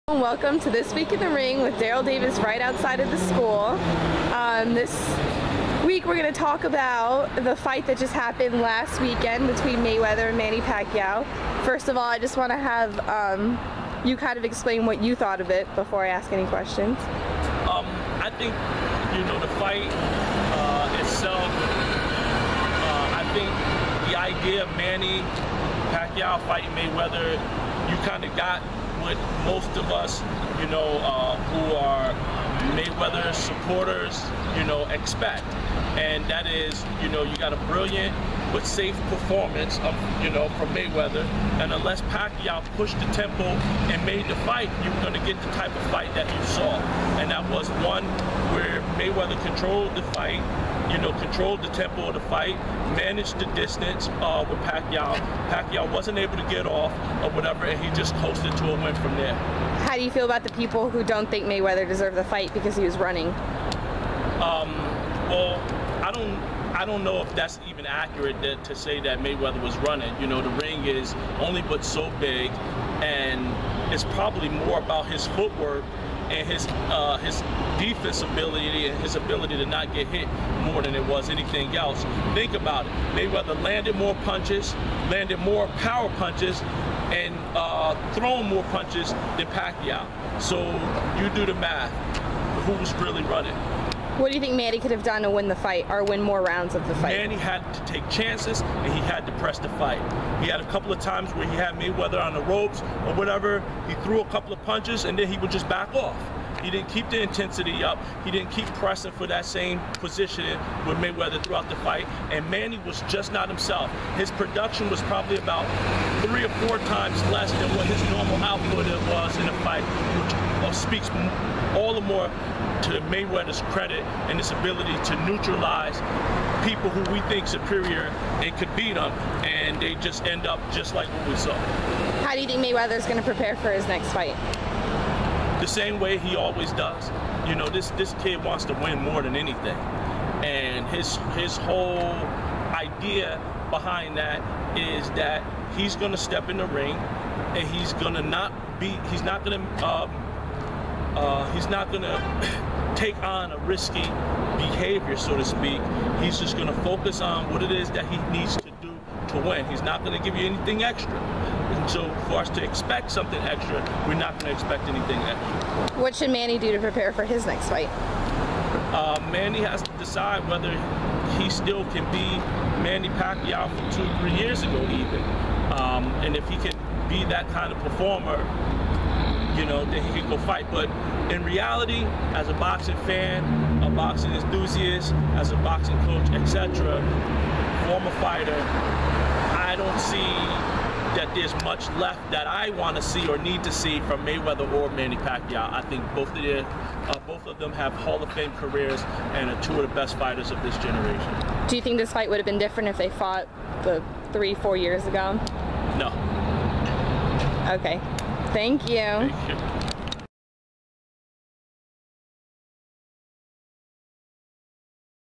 Welcome to This Week in the Ring with Daryl Davis right outside of the school. This week we're going to talk about the fight that just happened last weekend between Mayweather and Manny Pacquiao. First of all, I just want to have you kind of explain what you thought of it before I ask any questions. I think, the fight itself, I think the idea of Manny Pacquiao fighting Mayweather, you kind of got what most of us, who are Mayweather supporters, expect. And that is, you got a brilliant but safe performance of, from Mayweather. And unless Pacquiao pushed the tempo and made the fight, you were going to get the type of fight that you saw. And that was one where Mayweather controlled the fight, controlled the tempo of the fight, managed the distance with Pacquiao. Pacquiao wasn't able to get off or whatever, and he just coasted to a win from there. How do you feel about the people who don't think Mayweather deserved the fight because he was running? Well, I don't know if that's even accurate to say that Mayweather was running. The ring is only but so big, and it's probably more about his footwork and his defense ability and his ability to not get hit more than it was anything else. Think about it. Mayweather landed more punches, landed more power punches, and thrown more punches than Pacquiao. So you do the math. Who's really running? What do you think Manny could have done to win the fight or win more rounds of the fight? Manny had to take chances and he had to press the fight. He had a couple of times where he had Mayweather on the ropes or whatever. He threw a couple of punches and then he would just back off. He didn't keep the intensity up. He didn't keep pressing for that same position with Mayweather throughout the fight. And Manny was just not himself. His production was probably about 3 or 4 times less than what his normal output was in a fight, which speaks all the more to Mayweather's credit and his ability to neutralize people who we think superior and could beat them, and they just end up just like what we saw. How do you think Mayweather's going to prepare for his next fight? The same way he always does. This kid wants to win more than anything, and his whole idea behind that is that he's going to step in the ring and he's not going to take on a risky behavior, so to speak. He's just going to focus on what it is that he needs to do to win. He's not going to give you anything extra. And so for us to expect something extra, we're not going to expect anything extra. What should Manny do to prepare for his next fight? Manny has to decide whether he still can be Manny Pacquiao from 2-3 years ago even. And if he can be that kind of performer, then he can go fight. But in reality, as a boxing fan, a boxing enthusiast, as a boxing coach, etc., former fighter, I don't see that there's much left that I want to see or need to see from Mayweather or Manny Pacquiao. I think both of them have Hall of Fame careers and are 2 of the best fighters of this generation. Do you think this fight would have been different if they fought 3-4 years ago? No. Okay. Thank you. Thank you.